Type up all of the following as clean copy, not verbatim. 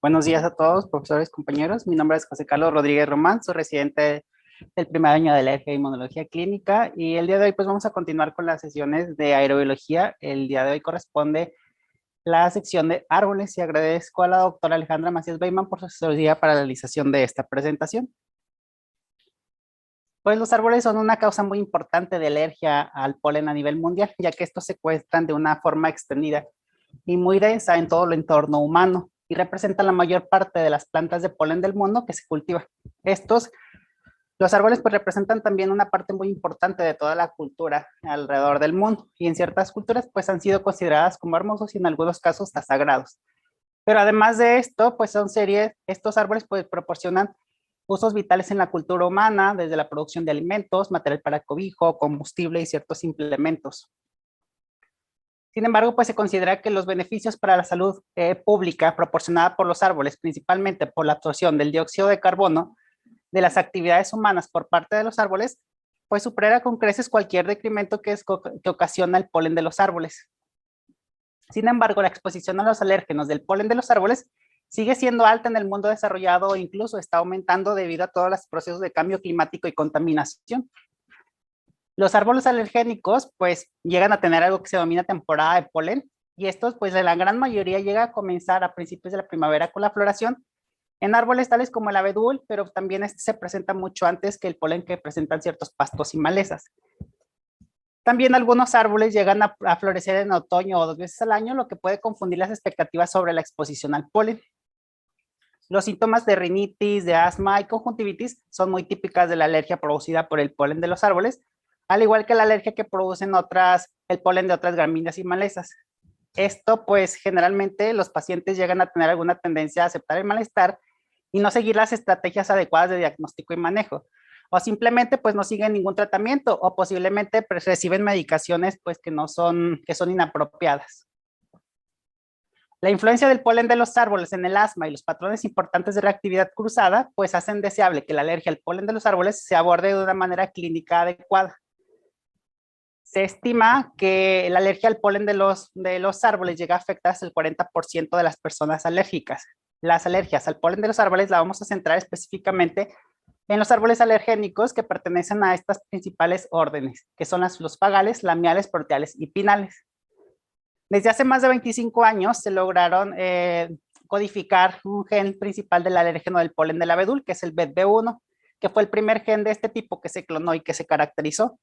Buenos días a todos, profesores, compañeros. Mi nombre es José Carlos Rodríguez Román, soy residente del primer año de alergia e inmunología clínica y el día de hoy pues vamos a continuar con las sesiones de aerobiología. El día de hoy corresponde la sección de árboles y agradezco a la doctora Alejandra Macías Beyman por su asesoría para la realización de esta presentación. Pues los árboles son una causa muy importante de alergia al polen a nivel mundial, ya que estos se secuestran de una forma extendida y muy densa en todo el entorno humano y representan la mayor parte de las plantas de polen del mundo que se cultivan. Los árboles pues representan también una parte muy importante de toda la cultura alrededor del mundo y en ciertas culturas pues han sido consideradas como hermosos y en algunos casos hasta sagrados. Pero además de esto, pues estos árboles pues proporcionan usos vitales en la cultura humana, desde la producción de alimentos, material para cobijo, combustible y ciertos implementos. Sin embargo, pues se considera que los beneficios para la salud pública proporcionada por los árboles, principalmente por la absorción del dióxido de carbono de las actividades humanas por parte de los árboles, pues supera con creces cualquier decremento que ocasiona el polen de los árboles. Sin embargo, la exposición a los alérgenos del polen de los árboles sigue siendo alta en el mundo desarrollado e incluso está aumentando debido a todos los procesos de cambio climático y contaminación. Los árboles alergénicos pues llegan a tener algo que se denomina temporada de polen y estos pues en la gran mayoría llega a comenzar a principios de la primavera con la floración en árboles tales como el abedul, pero también este se presenta mucho antes que el polen que presentan ciertos pastos y malezas. También algunos árboles llegan a florecer en otoño o 2 veces al año, lo que puede confundir las expectativas sobre la exposición al polen. Los síntomas de rinitis, de asma y conjuntivitis son muy típicas de la alergia producida por el polen de los árboles, al igual que la alergia que producen el polen de otras gramíneas y malezas. Esto, pues, generalmente los pacientes llegan a tener alguna tendencia a aceptar el malestar y no seguir las estrategias adecuadas de diagnóstico y manejo. O simplemente, pues, no siguen ningún tratamiento o posiblemente pues, reciben medicaciones, pues, que son inapropiadas. La influencia del polen de los árboles en el asma y los patrones importantes de reactividad cruzada, pues hacen deseable que la alergia al polen de los árboles se aborde de una manera clínica adecuada. Se estima que la alergia al polen de los árboles llega a afectar hasta el 40% de las personas alérgicas. Las alergias al polen de los árboles la vamos a centrar específicamente en los árboles alergénicos que pertenecen a estas principales órdenes, que son los fagales, lamiales, proteales y pinales. Desde hace más de 25 años se lograron codificar un gen principal del alérgeno del polen del abedul, que es el BETB1, que fue el primer gen de este tipo que se clonó y que se caracterizó.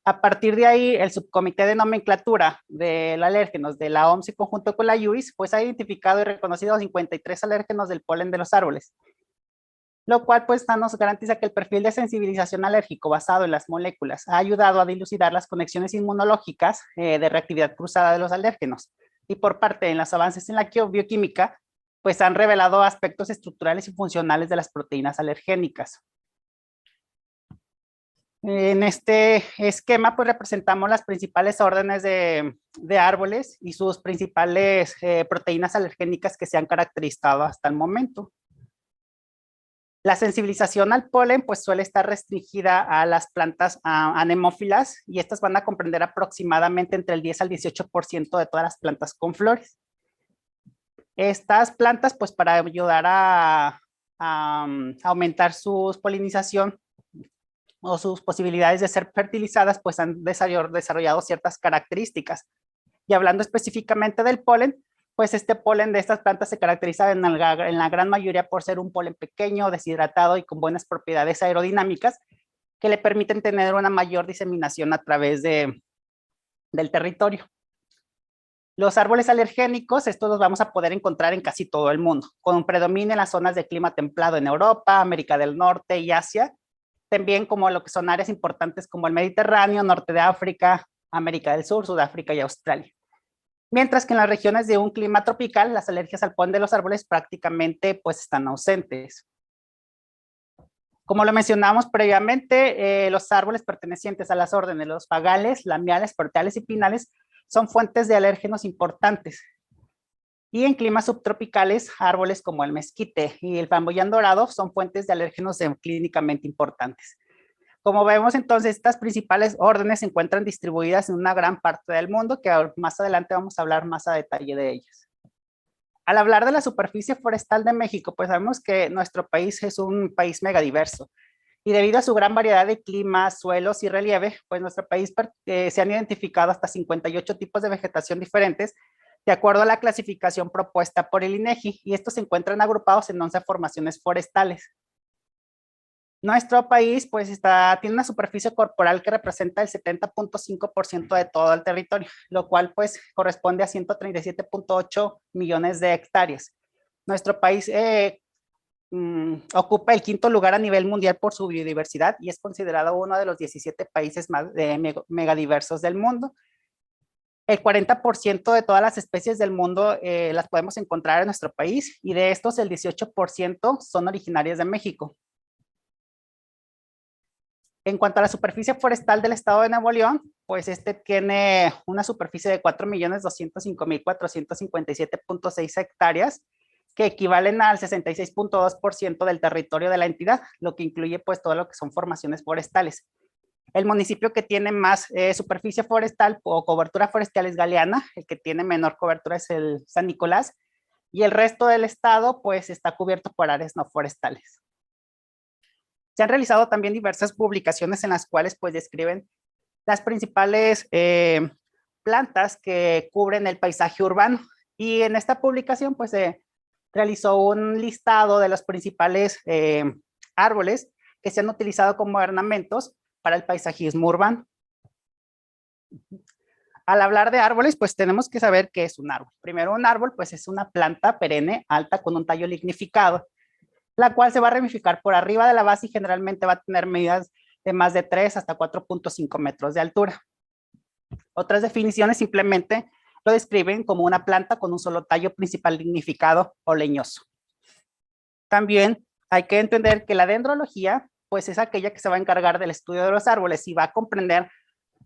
A partir de ahí, el subcomité de nomenclatura de los alérgenos de la OMS en conjunto con la UIS, pues ha identificado y reconocido 53 alérgenos del polen de los árboles, lo cual pues nos garantiza que el perfil de sensibilización alérgico basado en las moléculas ha ayudado a dilucidar las conexiones inmunológicas de reactividad cruzada de los alérgenos. Y por parte de los avances en la bioquímica, pues han revelado aspectos estructurales y funcionales de las proteínas alergénicas. En este esquema, pues representamos las principales órdenes de árboles y sus principales proteínas alergénicas que se han caracterizado hasta el momento. La sensibilización al polen pues suele estar restringida a las plantas anemófilas y estas van a comprender aproximadamente entre el 10 al 18% de todas las plantas con flores. Estas plantas pues para ayudar a aumentar su polinización o sus posibilidades de ser fertilizadas pues han desarrollado ciertas características. Y hablando específicamente del polen, pues este polen de estas plantas se caracteriza en la gran mayoría por ser un polen pequeño, deshidratado y con buenas propiedades aerodinámicas que le permiten tener una mayor diseminación a través del territorio. Los árboles alergénicos, estos los vamos a poder encontrar en casi todo el mundo, con predominio en las zonas de clima templado en Europa, América del Norte y Asia, también como lo que son áreas importantes como el Mediterráneo, norte de África, América del Sur, Sudáfrica y Australia. Mientras que en las regiones de un clima tropical, las alergias al polen de los árboles prácticamente pues están ausentes. Como lo mencionamos previamente, los árboles pertenecientes a las órdenes, los fagales, lamiales, proteales y pinales, son fuentes de alérgenos importantes. Y en climas subtropicales, árboles como el mezquite y el flamboyán dorado son fuentes de alérgenos clínicamente importantes. Como vemos entonces, estas principales órdenes se encuentran distribuidas en una gran parte del mundo, que más adelante vamos a hablar más a detalle de ellas. Al hablar de la superficie forestal de México, pues sabemos que nuestro país es un país megadiverso. Y debido a su gran variedad de climas, suelos y relieve, pues nuestro país se han identificado hasta 58 tipos de vegetación diferentes, de acuerdo a la clasificación propuesta por el INEGI, y estos se encuentran agrupados en 11 formaciones forestales. Nuestro país pues tiene una superficie corporal que representa el 70.5% de todo el territorio, lo cual pues corresponde a 137.8 millones de hectáreas. Nuestro país ocupa el quinto lugar a nivel mundial por su biodiversidad y es considerado uno de los 17 países más megadiversos del mundo. El 40% de todas las especies del mundo las podemos encontrar en nuestro país y de estos el 18% son originarias de México. En cuanto a la superficie forestal del estado de Nuevo León, pues tiene una superficie de 4.205.457.6 hectáreas, que equivalen al 66.2% del territorio de la entidad, lo que incluye pues todo lo que son formaciones forestales. El municipio que tiene más superficie forestal o cobertura forestal es Galeana, el que tiene menor cobertura es el San Nicolás, y el resto del estado pues está cubierto por áreas no forestales. Se han realizado también diversas publicaciones en las cuales pues describen las principales plantas que cubren el paisaje urbano. Y en esta publicación pues se realizó un listado de los principales árboles que se han utilizado como ornamentos para el paisajismo urbano. Al hablar de árboles, pues tenemos que saber qué es un árbol. Primero, un árbol pues es una planta perenne, alta, con un tallo lignificado, la cual se va a ramificar por arriba de la base y generalmente va a tener medidas de más de 3 hasta 4.5 metros de altura. Otras definiciones simplemente lo describen como una planta con un solo tallo principal lignificado o leñoso. También hay que entender que la dendrología pues es aquella que se va a encargar del estudio de los árboles y va a comprender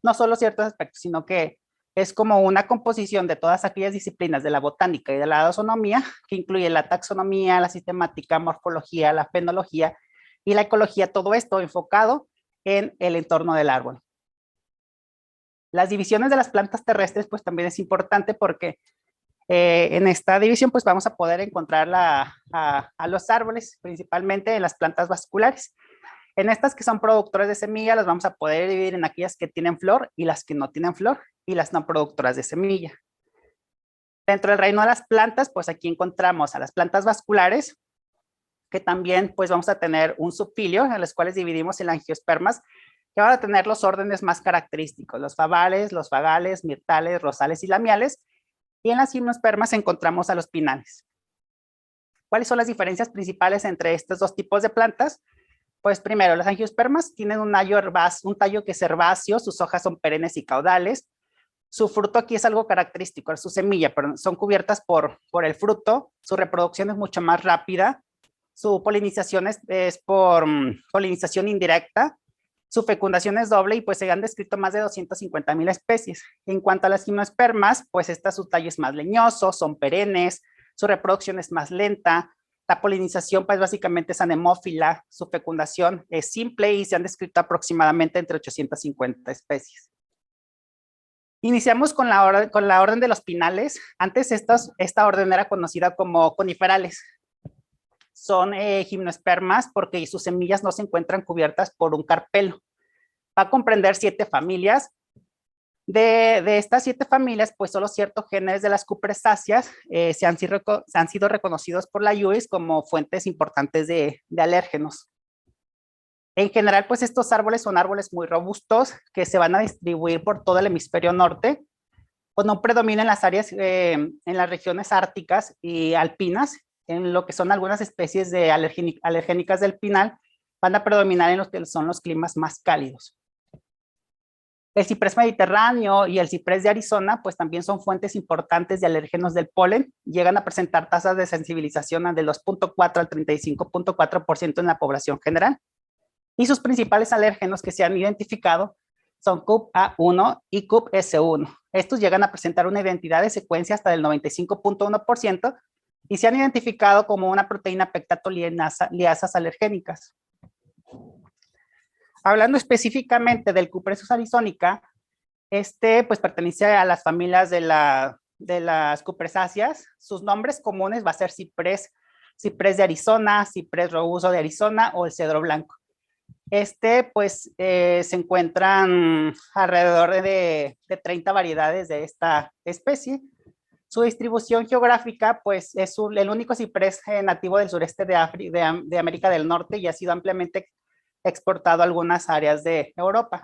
no solo ciertos aspectos, sino que es como una composición de todas aquellas disciplinas de la botánica y de la taxonomía, que incluye la taxonomía, la sistemática, morfología, la fenología y la ecología, todo esto enfocado en el entorno del árbol. Las divisiones de las plantas terrestres pues también es importante porque en esta división pues vamos a poder encontrar a los árboles, principalmente en las plantas vasculares. En estas que son productoras de semilla, las vamos a poder dividir en aquellas que tienen flor y las que no tienen flor y las no productoras de semilla. Dentro del reino de las plantas, pues aquí encontramos a las plantas vasculares, que también pues vamos a tener un subfilio, en los cuales dividimos en angiospermas, que van a tener los órdenes más característicos, los favales, los fagales, mirtales, rosales y lamiales, y en las gimnospermas encontramos a los pinales. ¿Cuáles son las diferencias principales entre estos dos tipos de plantas? Pues primero, las angiospermas tienen un tallo que es herbáceo, sus hojas son perennes y caudales. Su fruto aquí es algo característico, su semilla, pero son cubiertas por el fruto. Su reproducción es mucho más rápida. Su polinización es por polinización indirecta. Su fecundación es doble y pues se han descrito más de 250,000 especies. En cuanto a las gimnospermas, pues su tallo es más leñoso, son perennes, su reproducción es más lenta. La polinización pues básicamente es anemófila, su fecundación es simple y se han descrito aproximadamente entre 850 especies. Iniciamos con la orden de los pinales. Antes esta orden era conocida como coniferales. Son gimnospermas porque sus semillas no se encuentran cubiertas por un carpelo. Va a comprender 7 familias. De estas 7 familias, pues solo ciertos genes de las cupresáceas se han sido reconocidos por la UIS como fuentes importantes de alérgenos. En general, pues estos árboles son árboles muy robustos que se van a distribuir por todo el hemisferio norte, pues no predominan las áreas en las regiones árticas y alpinas, en lo que son algunas especies de alergénicas del pinal, van a predominar en los que son los climas más cálidos. El ciprés mediterráneo y el ciprés de Arizona, pues también son fuentes importantes de alérgenos del polen. Llegan a presentar tasas de sensibilización de 2.4 al 35.4% en la población general. Y sus principales alérgenos que se han identificado son CUP-A1 y CUP-S1. Estos llegan a presentar una identidad de secuencia hasta del 95.1% y se han identificado como una proteína pectatoliasas alergénicas. Hablando específicamente del Cupressus arizonica, pues pertenece a las familias de la de las cupresáceas, sus nombres comunes va a ser ciprés de Arizona, ciprés robusto de Arizona o el cedro blanco. Pues se encuentran alrededor de 30 variedades de esta especie. Su distribución geográfica, pues es el único ciprés nativo del sureste de América del Norte y ha sido ampliamente exportado a algunas áreas de Europa.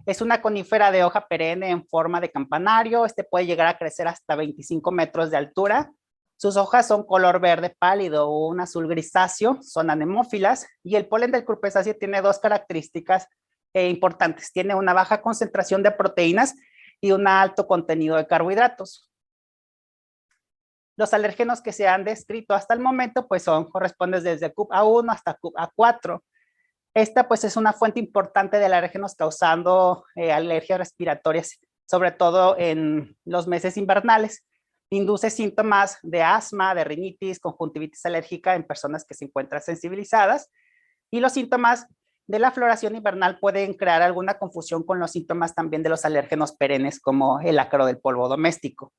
Es una conífera de hoja perenne en forma de campanario. Puede llegar a crecer hasta 25 metros de altura. Sus hojas son color verde pálido o un azul grisáceo, son anemófilas, y el polen del cupresáceo tiene dos características importantes. Tiene una baja concentración de proteínas y un alto contenido de carbohidratos. Los alérgenos que se han descrito hasta el momento pues corresponden desde CUP-A1 hasta CUP-A4. Esta pues es una fuente importante de alérgenos causando alergias respiratorias, sobre todo en los meses invernales. Induce síntomas de asma, de rinitis, conjuntivitis alérgica en personas que se encuentran sensibilizadas, y los síntomas de la floración invernal pueden crear alguna confusión con los síntomas también de los alérgenos perennes como el ácaro del polvo doméstico.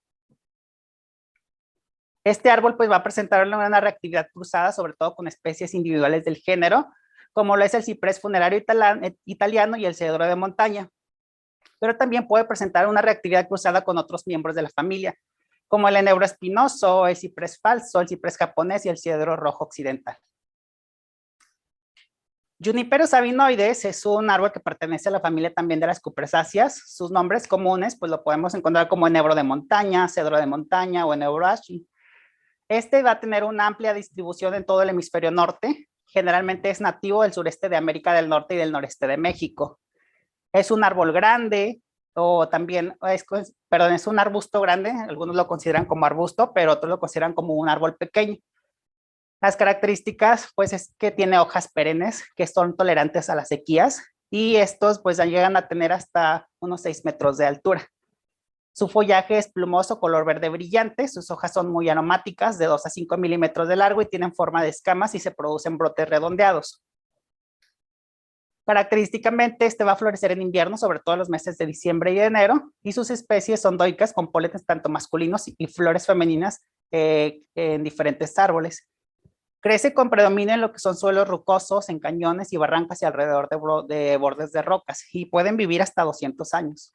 Este árbol pues va a presentar una reactividad cruzada, sobre todo con especies individuales del género, como lo es el ciprés funerario italiano y el cedro de montaña. Pero también puede presentar una reactividad cruzada con otros miembros de la familia, como el enebro espinoso, el ciprés falso, el ciprés japonés y el cedro rojo occidental. Juniperus sabinoides es un árbol que pertenece a la familia también de las cupresáceas. Sus nombres comunes pues lo podemos encontrar como enebro de montaña, cedro de montaña o enebro ashi. Va a tener una amplia distribución en todo el hemisferio norte. Generalmente es nativo del sureste de América del Norte y del noreste de México. Es un árbol grande, o también, es un arbusto grande, algunos lo consideran como arbusto, pero otros lo consideran como un árbol pequeño. Las características, pues, es que tiene hojas perennes que son tolerantes a las sequías, y estos, pues, llegan a tener hasta unos 6 metros de altura. Su follaje es plumoso, color verde brillante. Sus hojas son muy aromáticas, de 2 a 5 milímetros de largo, y tienen forma de escamas y se producen brotes redondeados. Característicamente, va a florecer en invierno, sobre todo en los meses de diciembre y enero, y sus especies son dioicas con pólenes tanto masculinos y flores femeninas en diferentes árboles. Crece con predominio en lo que son suelos rocosos, en cañones y barrancas y alrededor de bordes de rocas, y pueden vivir hasta 200 años.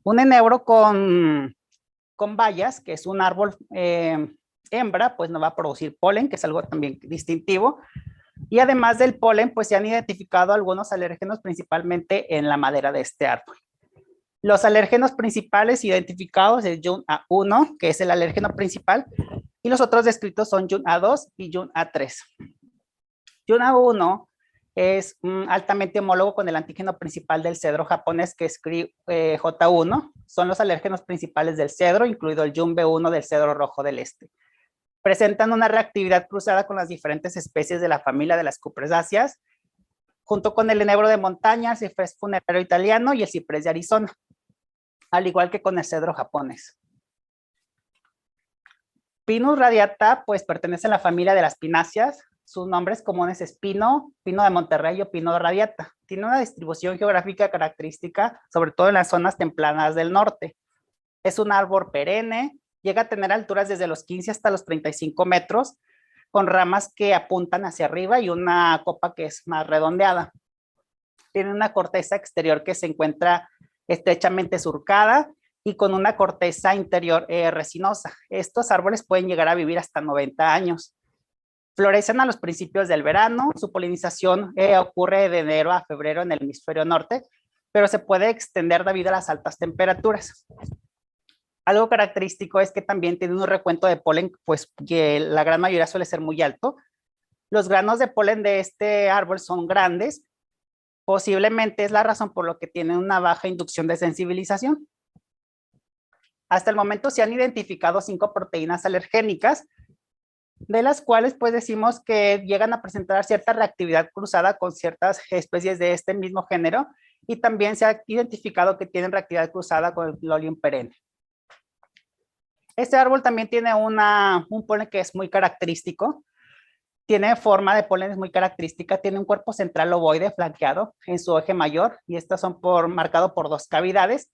Un enebro con bayas, que es un árbol hembra, pues no va a producir polen, que es algo también distintivo. Y además del polen, pues se han identificado algunos alérgenos principalmente en la madera de este árbol. Los alérgenos principales identificados es Jun A1, que es el alérgeno principal, y los otros descritos son Jun A2 y Jun A3. Jun A1 es altamente homólogo con el antígeno principal del cedro japonés, que es J1. Son los alérgenos principales del cedro, incluido el Jun B1 del cedro rojo del este. Presentan una reactividad cruzada con las diferentes especies de la familia de las cupresáceas, junto con el enebro de montaña, el ciprés funerario italiano y el ciprés de Arizona, al igual que con el cedro japonés. Pinus radiata, pues pertenece a la familia de las pináceas. Sus nombres comunes es pino, pino de Monterrey o pino radiata. Tiene una distribución geográfica característica, sobre todo en las zonas templadas del norte. Es un árbol perenne, llega a tener alturas desde los 15 hasta los 35 metros, con ramas que apuntan hacia arriba y una copa que es más redondeada. Tiene una corteza exterior que se encuentra estrechamente surcada y con una corteza interior resinosa. Estos árboles pueden llegar a vivir hasta 90 años. Florecen a los principios del verano. Su polinización ocurre de enero a febrero en el hemisferio norte, pero se puede extender debido a las altas temperaturas. Algo característico es que también tiene un recuento de polen, pues que la gran mayoría suele ser muy alto. Los granos de polen de este árbol son grandes. Posiblemente es la razón por la que tienen una baja inducción de sensibilización. Hasta el momento se han identificado 5 proteínas alergénicas, de las cuales pues decimos que llegan a presentar cierta reactividad cruzada con ciertas especies de este mismo género, y también se ha identificado que tienen reactividad cruzada con el Lolium perenne. Este árbol también tiene un polen que es muy característico. Tiene forma de polen muy característica. Tiene un cuerpo central ovoide flanqueado en su eje mayor, y estos son marcados por 2 cavidades.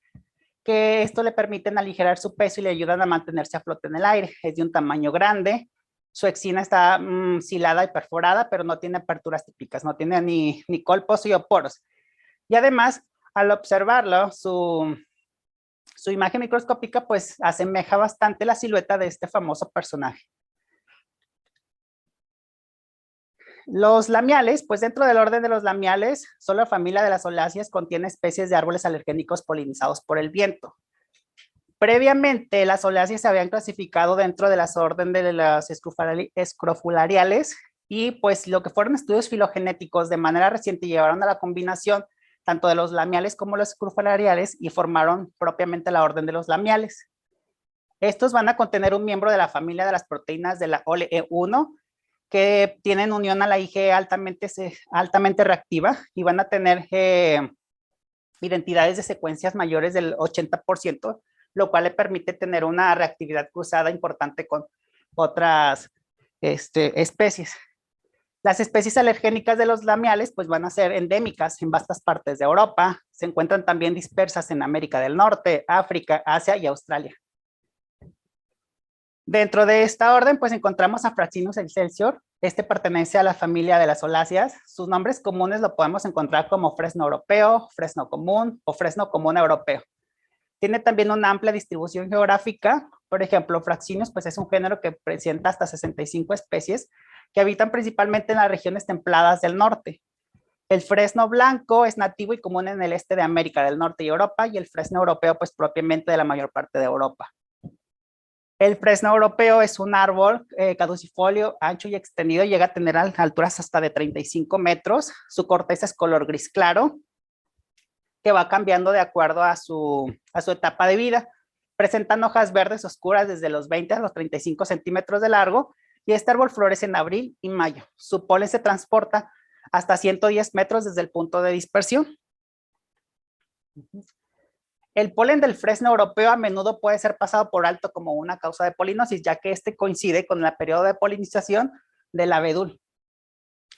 que esto le permiten aligerar su peso y le ayudan a mantenerse a flote en el aire. Es de un tamaño grande, su exina está silada y perforada, pero no tiene aperturas típicas, no tiene ni colpos y poros. Y además, al observarlo, su imagen microscópica pues asemeja bastante la silueta de este famoso personaje. Los lamiales, pues dentro del orden de los lamiales, solo la familia de las soláceas contiene especies de árboles alergénicos polinizados por el viento. Previamente, las soláceas se habían clasificado dentro de las orden de las escrofulariales y pues lo que fueron estudios filogenéticos de manera reciente llevaron a la combinación tanto de los lamiales como los escrofulariales y formaron propiamente la orden de los lamiales. Estos van a contener un miembro de la familia de las proteínas de la OLE1 que tienen unión a la IgE altamente reactiva y van a tener identidades de secuencias mayores del 80%, lo cual le permite tener una reactividad cruzada importante con otras especies. Las especies alergénicas de los lamiales pues van a ser endémicas en vastas partes de Europa, se encuentran también dispersas en América del Norte, África, Asia y Australia. Dentro de esta orden pues encontramos a Fraxinus excelsior, este pertenece a la familia de las soláceas, sus nombres comunes lo podemos encontrar como fresno europeo, fresno común o fresno común europeo. Tiene también una amplia distribución geográfica, por ejemplo, Fraxinus pues es un género que presenta hasta 65 especies que habitan principalmente en las regiones templadas del norte. El fresno blanco es nativo y común en el este de América del Norte y Europa, y el fresno europeo pues propiamente de la mayor parte de Europa. El fresno europeo es un árbol caducifolio ancho y extendido, llega a tener alturas hasta de 35 metros, su corteza es color gris claro, que va cambiando de acuerdo a su etapa de vida. Presentan hojas verdes oscuras desde los 20 a los 35 centímetros de largo, y este árbol florece en abril y mayo. Su polen se transporta hasta 110 metros desde el punto de dispersión. El polen del fresno europeo a menudo puede ser pasado por alto como una causa de polinosis, ya que este coincide con el periodo de polinización del abedul.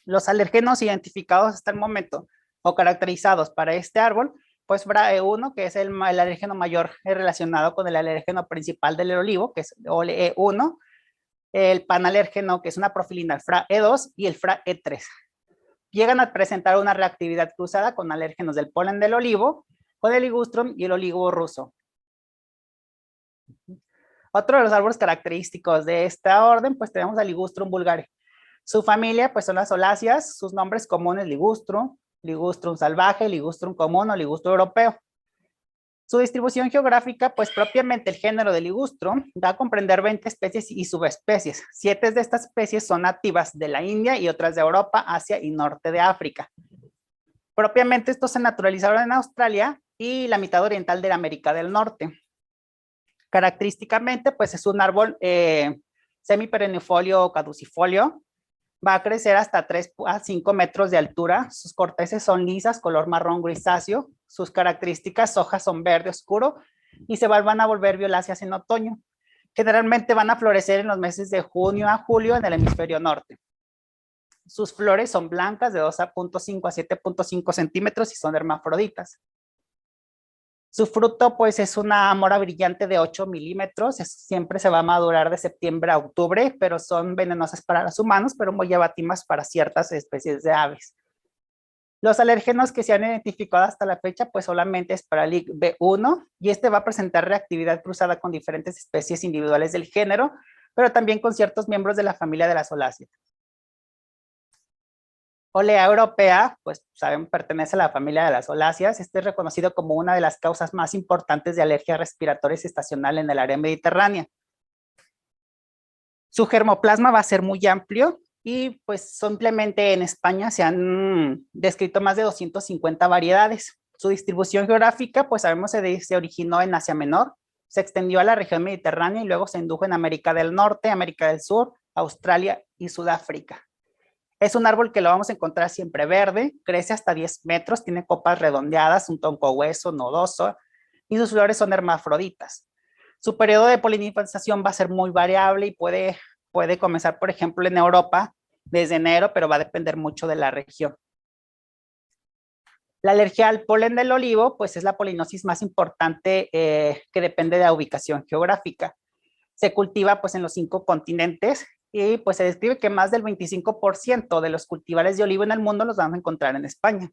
Los alérgenos identificados hasta el momento o caracterizados para este árbol, pues FRAE1, que es el alérgeno mayor relacionado con el alérgeno principal del olivo, que es OLE1, el panalérgeno, que es una profilina, el FRAE2 y el FRAE3. Llegan a presentar una reactividad cruzada con alérgenos del polen del olivo, con el ligustrum y el olivo ruso. Otro de los árboles característicos de esta orden, pues tenemos al ligustrum vulgare. Su familia, pues son las soláceas, sus nombres comunes ligustrum, ligustrum salvaje, ligustrum común o ligustrum europeo. Su distribución geográfica, pues propiamente el género de ligustrum da a comprender 20 especies y subespecies. 7 de estas especies son nativas de la India y otras de Europa, Asia y norte de África. Propiamente estos se naturalizaron en Australia y la mitad oriental de la América del Norte. Característicamente, pues es un árbol semiperennifolio o caducifolio. Va a crecer hasta 3 a 5 metros de altura. Sus cortezas son lisas, color marrón grisáceo. Sus características, hojas son verde oscuro y se van a volver violáceas en otoño. Generalmente van a florecer en los meses de junio a julio en el hemisferio norte. Sus flores son blancas de 2.5 a 7.5 centímetros y son hermafroditas. Su fruto pues es una mora brillante de 8 milímetros, siempre se va a madurar de septiembre a octubre, pero son venenosas para los humanos, pero muy llamativas para ciertas especies de aves. Los alérgenos que se han identificado hasta la fecha pues solamente es para el B1 y este va a presentar reactividad cruzada con diferentes especies individuales del género, pero también con ciertos miembros de la familia de las soláceas. Olea europea, pues saben, pertenece a la familia de las soláceas. Este es reconocido como una de las causas más importantes de alergia respiratoria estacional en el área mediterránea. Su germoplasma va a ser muy amplio y pues simplemente en España se han descrito más de 250 variedades. Su distribución geográfica, pues sabemos, se originó en Asia Menor, se extendió a la región mediterránea y luego se indujo en América del Norte, América del Sur, Australia y Sudáfrica. Es un árbol que lo vamos a encontrar siempre verde, crece hasta 10 metros, tiene copas redondeadas, un tronco hueso, nodoso, y sus flores son hermafroditas. Su periodo de polinización va a ser muy variable y puede comenzar, por ejemplo, en Europa desde enero, pero va a depender mucho de la región. La alergia al polen del olivo, pues es la polinosis más importante que depende de la ubicación geográfica. Se cultiva pues en los 5 continentes y pues se describe que más del 25% de los cultivares de olivo en el mundo los vamos a encontrar en España.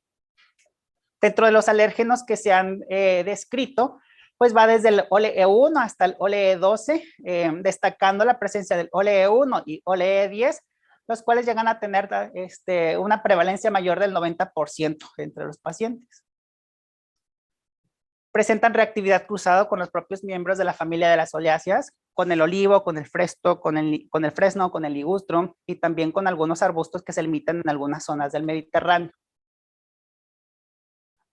Dentro de los alérgenos que se han descrito, pues va desde el OLE1 hasta el OLE12, destacando la presencia del OLE1 y OLE10, los cuales llegan a tener una prevalencia mayor del 90% entre los pacientes. Presentan reactividad cruzada con los propios miembros de la familia de las oleáceas, con el olivo, con el fresno, con el ligustrum y también con algunos arbustos que se limitan en algunas zonas del Mediterráneo.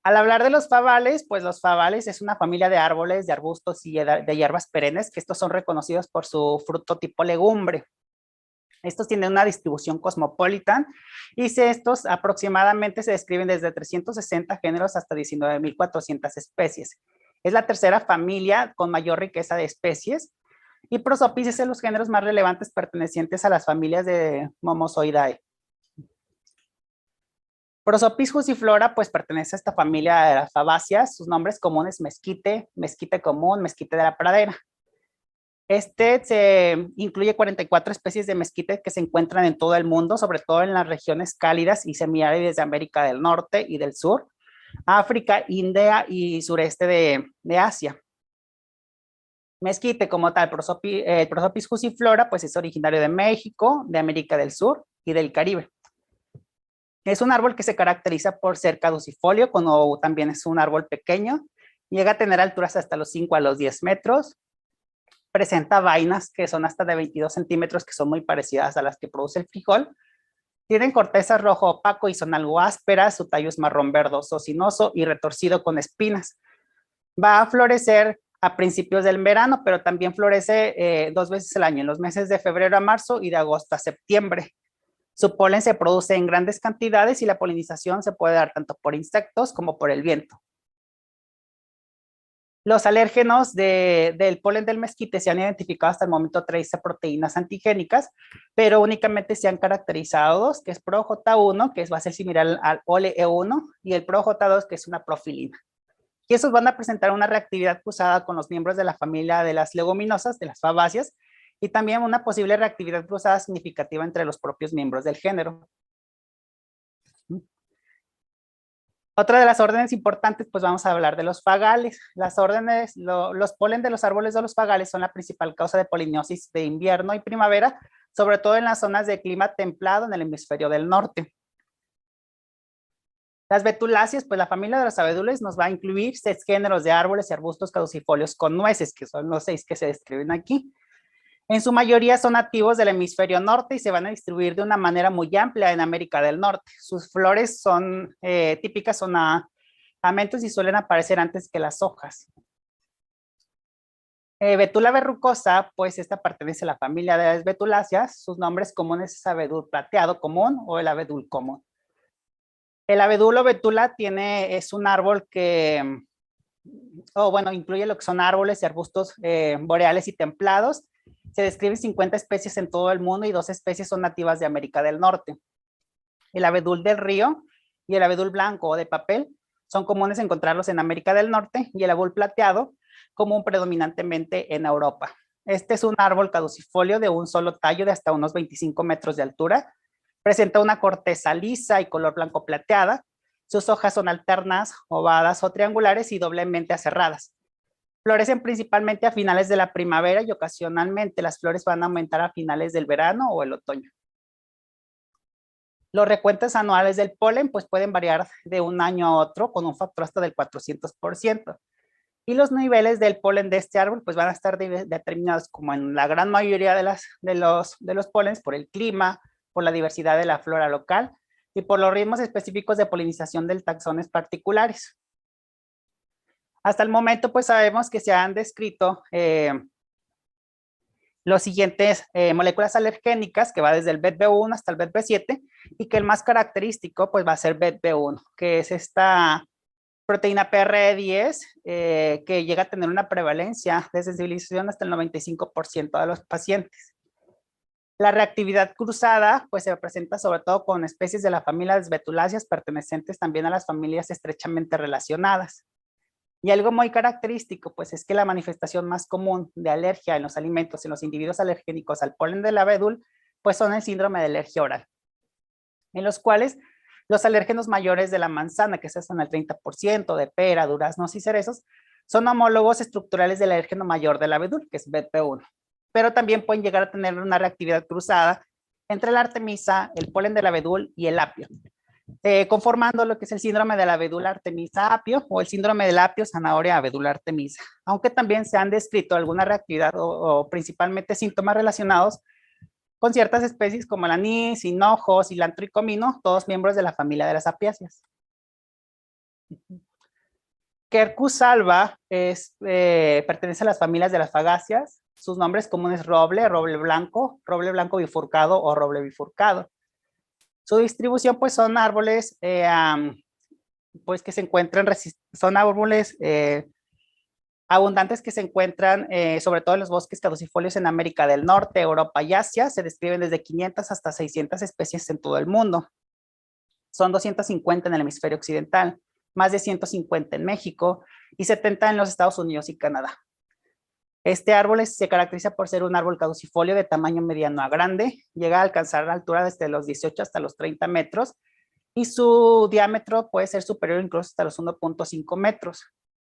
Al hablar de los favales, pues los favales es una familia de árboles, de arbustos y de hierbas perennes, que estos son reconocidos por su fruto tipo legumbre. Estos tienen una distribución cosmopolita y estos aproximadamente se describen desde 360 géneros hasta 19.400 especies. Es la tercera familia con mayor riqueza de especies y Prosopis es de los géneros más relevantes pertenecientes a las familias de Momozoidae. Prosopis jusiflora pues pertenece a esta familia de las fabáceas. Sus nombres comunes mezquite, mezquite común, mezquite de la pradera. Se incluye 44 especies de mezquite que se encuentran en todo el mundo, sobre todo en las regiones cálidas y semiáridas de América del Norte y del Sur, África, India y sureste de Asia. Mezquite como tal, Prosopis jusiflora, pues es originario de México, de América del Sur y del Caribe. Es un árbol que se caracteriza por ser caducifolio, cuando también es un árbol pequeño. Llega a tener alturas hasta los 5 a los 10 metros. Presenta vainas que son hasta de 22 centímetros, que son muy parecidas a las que produce el frijol. Tienen corteza rojo opaco y son algo ásperas. Su tallo es marrón verdoso, cinoso y retorcido con espinas. Va a florecer a principios del verano, pero también florece 2 veces al año, en los meses de febrero a marzo y de agosto a septiembre. Su polen se produce en grandes cantidades y la polinización se puede dar tanto por insectos como por el viento. Los alérgenos del polen del mezquite se han identificado hasta el momento 13 proteínas antigénicas, pero únicamente se han caracterizado 2, que es ProJ1, que va a ser similar al OLE1, y el ProJ2, que es una profilina. Y esos van a presentar una reactividad cruzada con los miembros de la familia de las leguminosas, de las fabáceas, y también una posible reactividad cruzada significativa entre los propios miembros del género. Otra de las órdenes importantes, pues vamos a hablar de los fagales. Las órdenes, los polen de los árboles de los fagales son la principal causa de polinosis de invierno y primavera, sobre todo en las zonas de clima templado en el hemisferio del norte. Las betuláceas, pues la familia de los abedules nos va a incluir 6 géneros de árboles y arbustos caducifolios con nueces, que son los 6 que se describen aquí. En su mayoría son nativos del hemisferio norte y se van a distribuir de una manera muy amplia en América del Norte. Sus flores son típicas, son amentos y suelen aparecer antes que las hojas. Betula verrucosa, pues esta pertenece a la familia de las betuláceas. Sus nombres comunes es abedul plateado común o el abedul común. El abedul o betula es un árbol que, incluye lo que son árboles y arbustos boreales y templados. Se describen 50 especies en todo el mundo y 2 especies son nativas de América del Norte. El abedul del río y el abedul blanco o de papel son comunes encontrarlos en América del Norte y el abedul plateado común predominantemente en Europa. Este es un árbol caducifolio de un solo tallo de hasta unos 25 metros de altura. Presenta una corteza lisa y color blanco plateada. Sus hojas son alternas, ovadas o triangulares y doblemente aserradas. Florecen principalmente a finales de la primavera y ocasionalmente las flores van a aumentar a finales del verano o el otoño. Los recuentos anuales del polen pues pueden variar de un año a otro con un factor hasta del 400%. Y los niveles del polen de este árbol pues van a estar determinados como en la gran mayoría de los polens por el clima, por la diversidad de la flora local y por los ritmos específicos de polinización de taxones particulares. Hasta el momento, pues sabemos que se han descrito los siguientes moléculas alergénicas, que va desde el BETB1 hasta el BETB7, y que el más característico, pues va a ser BETB1, que es esta proteína PRE10, que llega a tener una prevalencia de sensibilización hasta el 95% de los pacientes. La reactividad cruzada pues se presenta sobre todo con especies de la familia de Betuláceas pertenecientes también a las familias estrechamente relacionadas. Y algo muy característico pues es que la manifestación más común de alergia en los alimentos en los individuos alergénicos al polen del abedul pues son el síndrome de alergia oral, en los cuales los alérgenos mayores de la manzana, que es hasta el 30%, de pera, duraznos y cerezos, son homólogos estructurales del alérgeno mayor del abedul, que es BP1. Pero también pueden llegar a tener una reactividad cruzada entre la artemisa, el polen del abedul y el apio, conformando lo que es el síndrome del abedul artemisa apio o el síndrome del apio zanahoria abedul artemisa, aunque también se han descrito alguna reactividad o principalmente síntomas relacionados con ciertas especies como el anís, hinojo, cilantro y comino, todos miembros de la familia de las apiáceas. Quercus alba pertenece a las familias de las fagáceas. Sus nombres comunes roble blanco bifurcado o roble bifurcado. Su distribución pues son árboles pues que se encuentran, son árboles abundantes que se encuentran sobre todo en los bosques caducifolios en América del Norte, Europa y Asia. Se describen desde 500 hasta 600 especies en todo el mundo. Son 250 en el hemisferio occidental, más de 150 en México y 70 en los Estados Unidos y Canadá. Este árbol se caracteriza por ser un árbol caducifolio de tamaño mediano a grande, llega a alcanzar la altura desde los 18 hasta los 30 metros y su diámetro puede ser superior incluso hasta los 1.5 metros.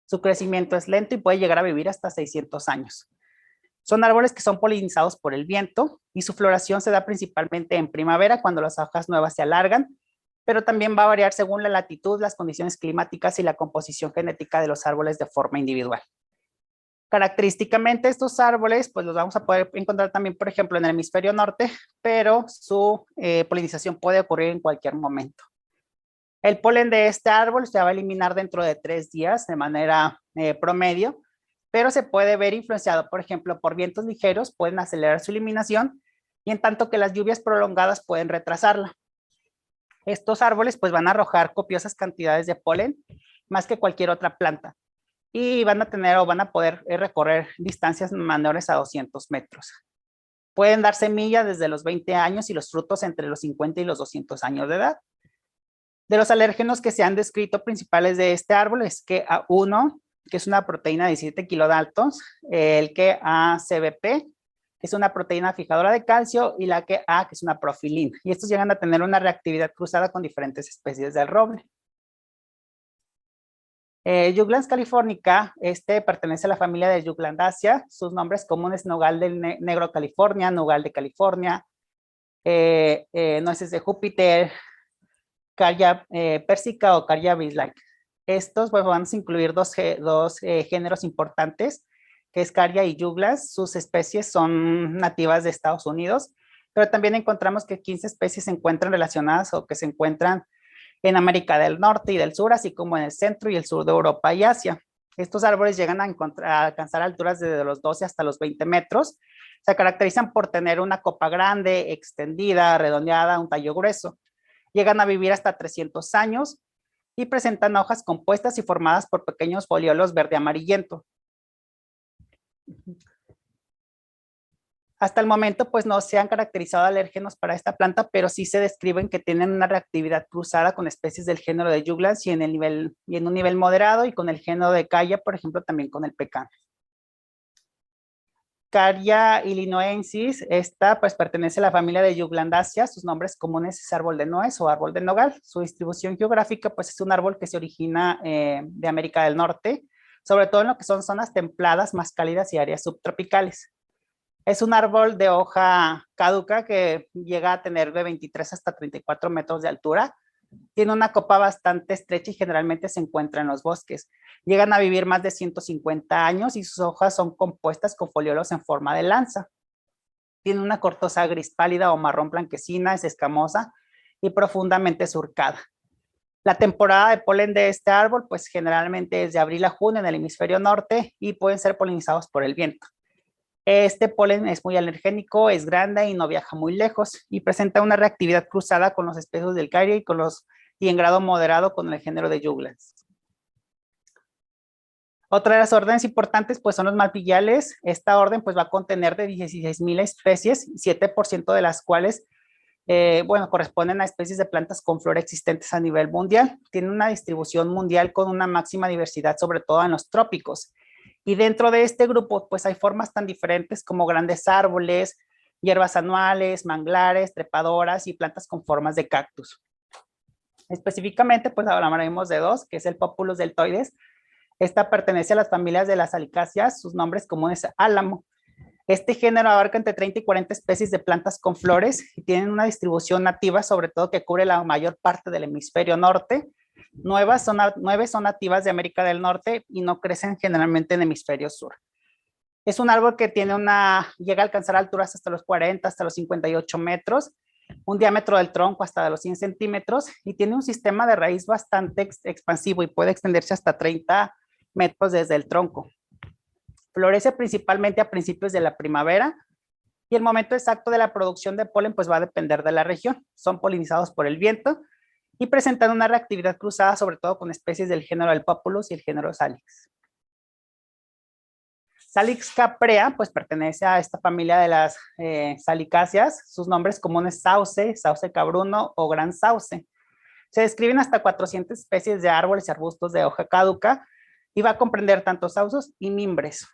Su crecimiento es lento y puede llegar a vivir hasta 600 años. Son árboles que son polinizados por el viento y su floración se da principalmente en primavera cuando las hojas nuevas se alargan, pero también va a variar según la latitud, las condiciones climáticas y la composición genética de los árboles de forma individual. Característicamente estos árboles pues los vamos a poder encontrar también, por ejemplo, en el hemisferio norte, pero su polinización puede ocurrir en cualquier momento. El polen de este árbol se va a eliminar dentro de 3 días de manera promedio, pero se puede ver influenciado, por ejemplo, por vientos ligeros, pueden acelerar su eliminación, y en tanto que las lluvias prolongadas pueden retrasarla. Estos árboles pues van a arrojar copiosas cantidades de polen, más que cualquier otra planta, y van a tener o van a poder recorrer distancias menores a 200 metros. Pueden dar semillas desde los 20 años y los frutos entre los 50 y los 200 años de edad. De los alérgenos que se han descrito principales de este árbol es KEA1, que es una proteína de 17 kilodaltons, el KEA-CBP, que es una proteína fijadora de calcio, y la KEA, que es una profilina. Y estos llegan a tener una reactividad cruzada con diferentes especies del roble. Juglans californica, pertenece a la familia de Juglandaceae. Sus nombres comunes: nogal del negro California, nogal de California, nueces de Júpiter, Carya persica o Carya bislike. Estos pues, vamos a incluir dos géneros importantes, que es Carya y Juglans. Sus especies son nativas de Estados Unidos, pero también encontramos que 15 especies se encuentran relacionadas o que se encuentran en América del Norte y del Sur, así como en el centro y el sur de Europa y Asia. Estos árboles llegan a alcanzar alturas desde los 12 hasta los 20 metros. Se caracterizan por tener una copa grande, extendida, redondeada, un tallo grueso. Llegan a vivir hasta 300 años y presentan hojas compuestas y formadas por pequeños foliolos verde amarillento. Hasta el momento, pues no se han caracterizado alérgenos para esta planta, pero sí se describen que tienen una reactividad cruzada con especies del género de Juglans y en un nivel moderado, y con el género de Carya, por ejemplo, también con el pecan. Carya illinoensis, esta pues pertenece a la familia de Juglandaceae. Sus nombres comunes es árbol de nuez o árbol de nogal. Su distribución geográfica pues es un árbol que se origina de América del Norte, sobre todo en lo que son zonas templadas, más cálidas y áreas subtropicales. Es un árbol de hoja caduca que llega a tener de 23 hasta 34 metros de altura. Tiene una copa bastante estrecha y generalmente se encuentra en los bosques. Llegan a vivir más de 150 años y sus hojas son compuestas con foliolos en forma de lanza. Tiene una corteza gris pálida o marrón blanquecina, es escamosa y profundamente surcada. La temporada de polen de este árbol pues generalmente es de abril a junio en el hemisferio norte y pueden ser polinizados por el viento. Este polen es muy alergénico, es grande y no viaja muy lejos, y presenta una reactividad cruzada con los especies del Carya y en grado moderado con el género de Juglans. Otra de las órdenes importantes pues son los martillales. Esta orden pues va a contener de 16,000 especies, 7% de las cuales bueno, corresponden a especies de plantas con flora existentes a nivel mundial. Tiene una distribución mundial con una máxima diversidad, sobre todo en los trópicos. Y dentro de este grupo, pues hay formas tan diferentes como grandes árboles, hierbas anuales, manglares, trepadoras y plantas con formas de cactus. Específicamente, pues hablaremos de dos, que es el Populus deltoides. Esta pertenece a las familias de las salicáceas, sus nombres comunes álamo. Este género abarca entre 30 y 40 especies de plantas con flores y tienen una distribución nativa, sobre todo que cubre la mayor parte del hemisferio norte. 9 son nativas de América del Norte y no crecen generalmente en el hemisferio sur. Es un árbol que llega a alcanzar alturas hasta los 40, hasta los 58 metros, un diámetro del tronco hasta los 100 centímetros y tiene un sistema de raíz bastante expansivo y puede extenderse hasta 30 metros desde el tronco. Florece principalmente a principios de la primavera y el momento exacto de la producción de polen pues va a depender de la región. Son polinizados por el viento y presentan una reactividad cruzada sobre todo con especies del género del Populus y el género Salix. Salix caprea pues pertenece a esta familia de las salicáceas. Sus nombres comunes sauce, sauce cabruno o gran sauce. Se describen hasta 400 especies de árboles y arbustos de hoja caduca y va a comprender tanto sauces y mimbres.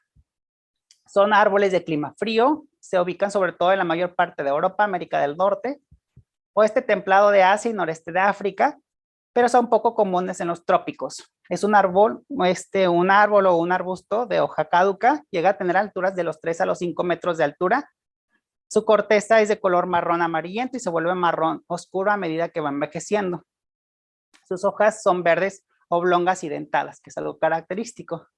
Son árboles de clima frío, se ubican sobre todo en la mayor parte de Europa, América del Norte, oeste templado de Asia y noreste de África, pero son poco comunes en los trópicos. Es un árbol o un arbusto de hoja caduca, llega a tener alturas de los 3 a los 5 metros de altura. Su corteza es de color marrón amarillento y se vuelve marrón oscuro a medida que va envejeciendo. Sus hojas son verdes, oblongas y dentadas, que es algo característico.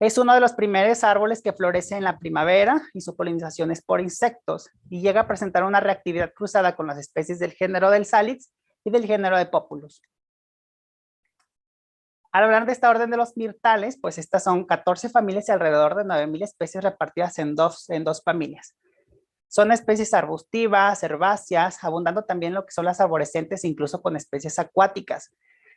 Es uno de los primeros árboles que florece en la primavera y su polinización es por insectos y llega a presentar una reactividad cruzada con las especies del género del Salix y del género de Populus. Al hablar de esta orden de los mirtales, pues estas son 14 familias y alrededor de 9,000 especies repartidas en dos familias. Son especies arbustivas, herbáceas, abundando también lo que son las arborescentes, incluso con especies acuáticas.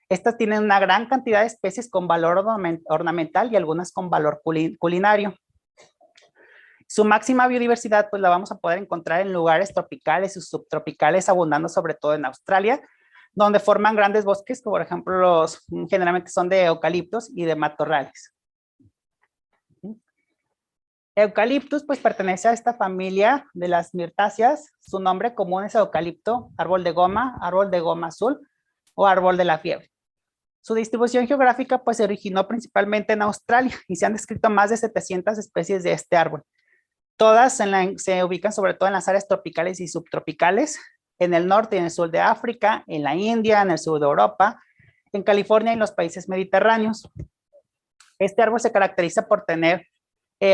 Estas tienen una gran cantidad de especies con valor ornamental y algunas con valor culinario. Su máxima biodiversidad pues la vamos a poder encontrar en lugares tropicales y subtropicales, abundando sobre todo en Australia, donde forman grandes bosques, como por ejemplo generalmente son de eucaliptos y de matorrales. Eucaliptus pues pertenece a esta familia de las mirtáceas. Su nombre común es eucalipto, árbol de goma azul o árbol de la fiebre. Su distribución geográfica pues se originó principalmente en Australia y se han descrito más de 700 especies de este árbol. Todas se ubican sobre todo en las áreas tropicales y subtropicales, en el norte y en el sur de África, en la India, en el sur de Europa, en California y en los países mediterráneos. Este árbol se caracteriza por tener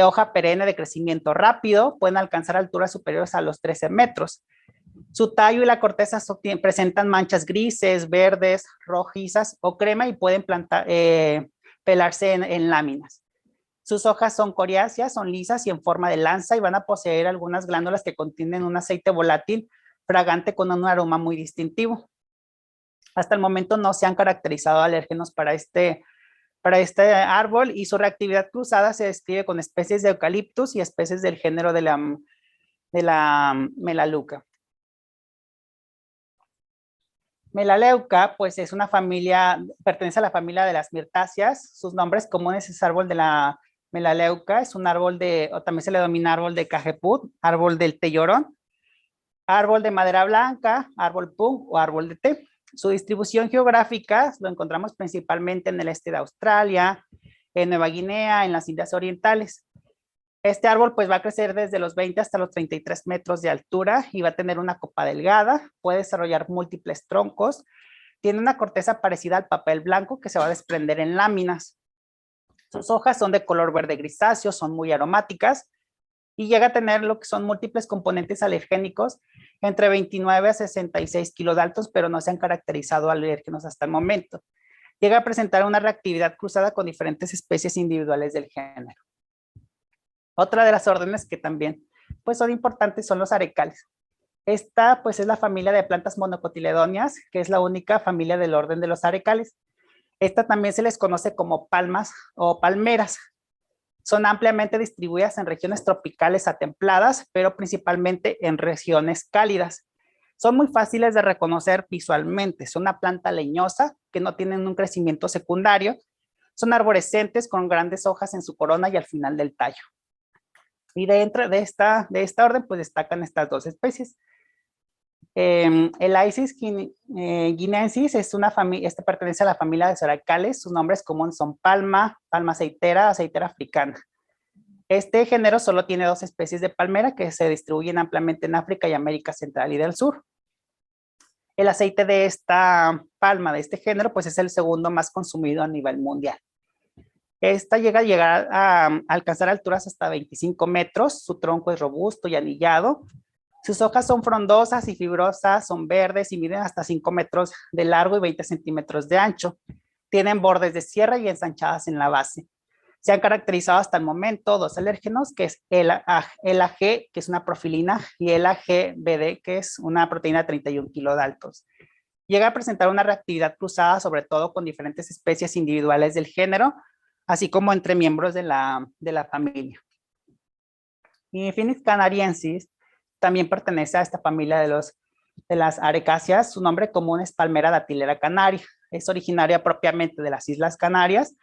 hoja perenne de crecimiento rápido, pueden alcanzar alturas superiores a los 13 metros. Su tallo y la corteza presentan manchas grises, verdes, rojizas o crema y pueden pelarse en láminas. Sus hojas son coriáceas, son lisas y en forma de lanza y van a poseer algunas glándulas que contienen un aceite volátil fragante con un aroma muy distintivo. Hasta el momento no se han caracterizado alérgenos para este árbol y su reactividad cruzada se describe con especies de eucaliptus y especies del género de la melaleuca. Melaleuca, pues es una familia, pertenece a la familia de las mirtáceas. Sus nombres comunes es árbol de la melaleuca, es un árbol o también se le denomina árbol de cajeput, árbol del té llorón, árbol de madera blanca, árbol punk o árbol de té. Su distribución geográfica lo encontramos principalmente en el este de Australia, en Nueva Guinea, en las Indias Orientales. Este árbol pues va a crecer desde los 20 hasta los 33 metros de altura y va a tener una copa delgada, puede desarrollar múltiples troncos, tiene una corteza parecida al papel blanco que se va a desprender en láminas. Sus hojas son de color verde grisáceo, son muy aromáticas y llega a tener lo que son múltiples componentes alergénicos entre 29 a 66 kilodaltons, pero no se han caracterizado alérgenos hasta el momento. Llega a presentar una reactividad cruzada con diferentes especies individuales del género. Otra de las órdenes que también pues son importantes son los arecales. Esta pues es la familia de plantas monocotiledóneas, que es la única familia del orden de los arecales. Esta también se les conoce como palmas o palmeras. Son ampliamente distribuidas en regiones tropicales a templadas, pero principalmente en regiones cálidas. Son muy fáciles de reconocer visualmente. Es una planta leñosa que no tienen un crecimiento secundario. Son arborescentes con grandes hojas en su corona y al final del tallo. Y dentro de esta orden, pues destacan estas dos especies. El Isis guinensis es una familia, este pertenece a la familia de Soracales. Sus nombres comunes son palma, palma aceitera, aceitera africana. Este género solo tiene dos especies de palmera que se distribuyen ampliamente en África y América Central y del Sur. El aceite de esta palma, de este género, pues es el segundo más consumido a nivel mundial. Esta llega a llegar a alcanzar alturas hasta 25 metros. Su tronco es robusto y anillado. Sus hojas son frondosas y fibrosas, son verdes y miden hasta 5 metros de largo y 20 centímetros de ancho. Tienen bordes de sierra y ensanchadas en la base. Se han caracterizado hasta el momento dos alérgenos, que es el AG, que es una profilina, y el AGBD, que es una proteína de 31 kilodaltons. Llega a presentar una reactividad cruzada, sobre todo con diferentes especies individuales del género, así como entre miembros de la familia. Y Phoenix canariensis también pertenece a esta familia de las arecáceas. Su nombre común es palmera datilera canaria. Es originaria propiamente de las Islas Canarias,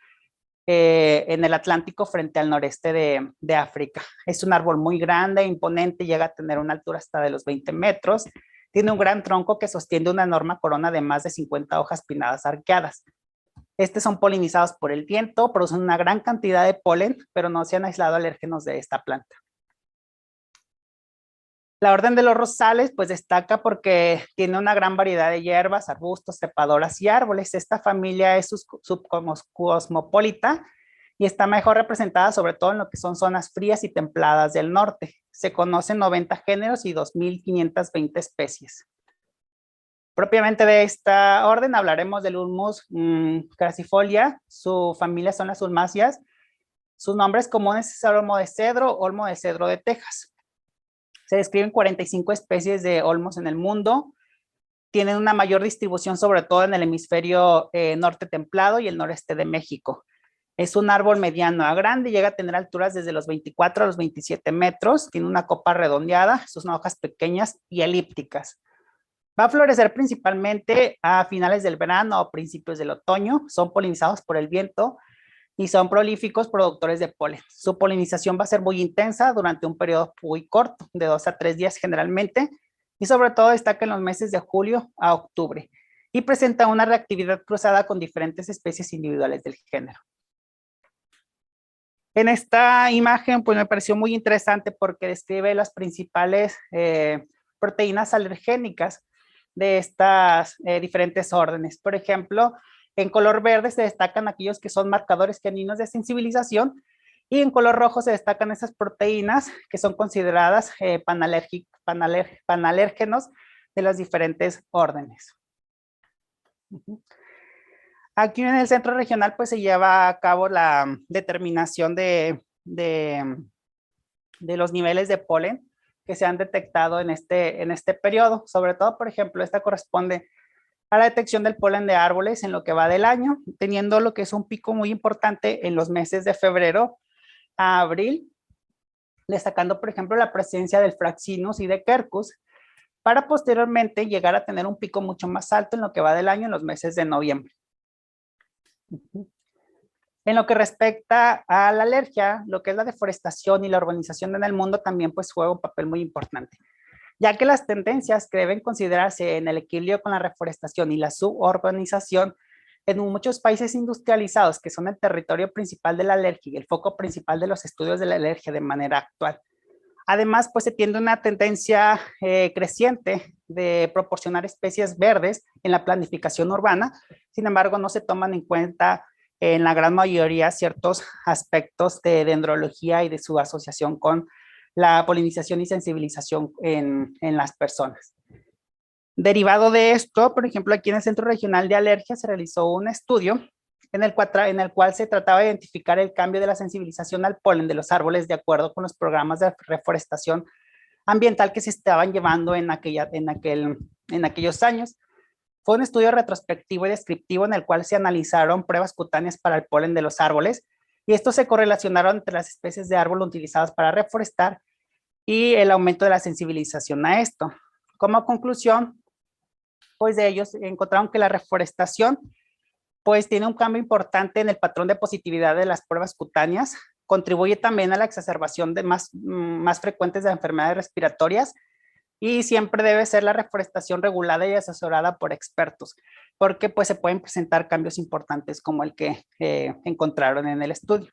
en el Atlántico frente al noreste de África. Es un árbol muy grande, imponente, llega a tener una altura hasta de los 20 metros. Tiene un gran tronco que sostiene una enorme corona de más de 50 hojas pinnadas arqueadas. Son polinizados por el viento, producen una gran cantidad de polen, pero no se han aislado alérgenos de esta planta. La orden de los rosales pues destaca porque tiene una gran variedad de hierbas, arbustos, trepadoras y árboles. Esta familia es subcosmopolita y está mejor representada sobre todo en lo que son zonas frías y templadas del norte. Se conocen 90 géneros y 2.520 especies. Propiamente de esta orden hablaremos del Ulmus crassifolia. Su familia son las ulmáceas. Sus nombres comunes es olmo de cedro de Texas. Se describen 45 especies de olmos en el mundo. Tienen una mayor distribución sobre todo en el hemisferio norte templado y el noreste de México. Es un árbol mediano a grande, llega a tener alturas desde los 24 a los 27 metros. Tiene una copa redondeada, son hojas pequeñas y elípticas. Va a florecer principalmente a finales del verano o principios del otoño. Son polinizados por el viento y son prolíficos productores de polen. Su polinización va a ser muy intensa durante un periodo muy corto, de 2 a 3 días generalmente, y sobre todo destaca en los meses de julio a octubre, y presenta una reactividad cruzada con diferentes especies individuales del género. En esta imagen pues me pareció muy interesante porque describe las principales proteínas alergénicas de estas diferentes órdenes. Por ejemplo, en color verde se destacan aquellos que son marcadores caninos de sensibilización y en color rojo se destacan esas proteínas que son consideradas panalérgenos de las diferentes órdenes. Aquí en el centro regional pues se lleva a cabo la determinación de los niveles de polen que se han detectado en este periodo. Sobre todo, por ejemplo, esta corresponde a la detección del polen de árboles en lo que va del año, teniendo lo que es un pico muy importante en los meses de febrero a abril, destacando, por ejemplo, la presencia del Fraxinus y de Quercus, para posteriormente llegar a tener un pico mucho más alto en lo que va del año en los meses de noviembre. En lo que respecta a la alergia, lo que es la deforestación y la urbanización en el mundo también pues juega un papel muy importante, ya que las tendencias que deben considerarse en el equilibrio con la reforestación y la suburbanización en muchos países industrializados, que son el territorio principal de la alergia y el foco principal de los estudios de la alergia de manera actual. Además, pues se tiende una tendencia creciente de proporcionar especies verdes en la planificación urbana. Sin embargo, no se toman en cuenta en la gran mayoría ciertos aspectos de dendrología y de su asociación con la polinización y sensibilización en las personas. Derivado de esto, por ejemplo, aquí en el Centro Regional de Alergia se realizó un estudio en el cual se trataba de identificar el cambio de la sensibilización al polen de los árboles de acuerdo con los programas de reforestación ambiental que se estaban llevando en aquellos años. Fue un estudio retrospectivo y descriptivo en el cual se analizaron pruebas cutáneas para el polen de los árboles y estos se correlacionaron entre las especies de árbol utilizadas para reforestar y el aumento de la sensibilización a esto. Como conclusión, pues de ellos encontraron que la reforestación pues tiene un cambio importante en el patrón de positividad de las pruebas cutáneas, contribuye también a la exacerbación de más frecuentes de enfermedades respiratorias y siempre debe ser la reforestación regulada y asesorada por expertos, porque pues se pueden presentar cambios importantes como el que encontraron en el estudio.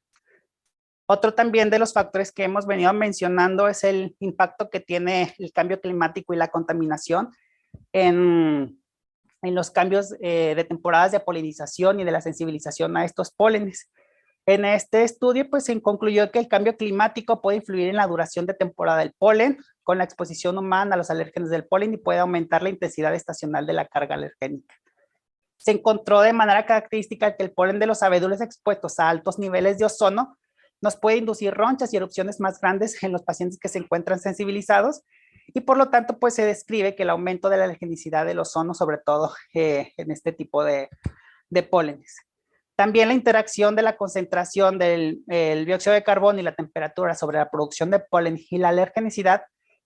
Otro también de los factores que hemos venido mencionando es el impacto que tiene el cambio climático y la contaminación en los cambios de temporadas de polinización y de la sensibilización a estos pólenes. En este estudio, pues se concluyó que el cambio climático puede influir en la duración de temporada del polen, con la exposición humana a los alérgenos del polen y puede aumentar la intensidad estacional de la carga alergénica. Se encontró de manera característica que el polen de los abedules expuestos a altos niveles de ozono nos puede inducir ronchas y erupciones más grandes en los pacientes que se encuentran sensibilizados y por lo tanto pues se describe que el aumento de la alergenicidad del ozono, sobre todo en este tipo de pólenes. También la interacción de la concentración del dióxido de carbono y la temperatura sobre la producción de polen y la alergenicidad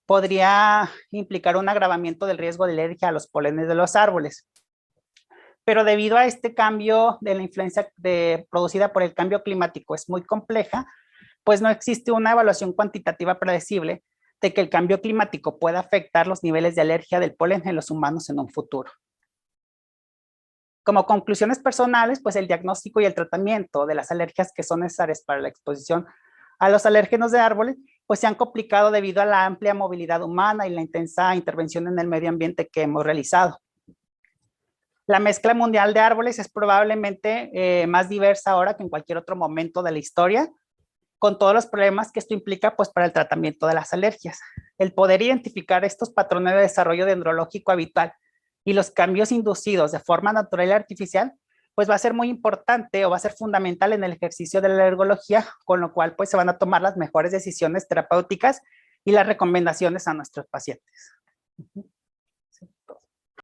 podría implicar un agravamiento del riesgo de alergia a los polenes de los árboles. Pero debido a este cambio de la influencia producida por el cambio climático es muy compleja, pues no existe una evaluación cuantitativa predecible de que el cambio climático pueda afectar los niveles de alergia del polen en los humanos en un futuro. Como conclusiones personales, pues el diagnóstico y el tratamiento de las alergias que son necesarias para la exposición a los alérgenos de árboles, pues se han complicado debido a la amplia movilidad humana y la intensa intervención en el medio ambiente que hemos realizado. La mezcla mundial de árboles es probablemente más diversa ahora que en cualquier otro momento de la historia, con todos los problemas que esto implica pues para el tratamiento de las alergias. El poder identificar estos patrones de desarrollo dendrológico habitual y los cambios inducidos de forma natural y artificial, pues va a ser muy importante o va a ser fundamental en el ejercicio de la alergología, con lo cual pues se van a tomar las mejores decisiones terapéuticas y las recomendaciones a nuestros pacientes.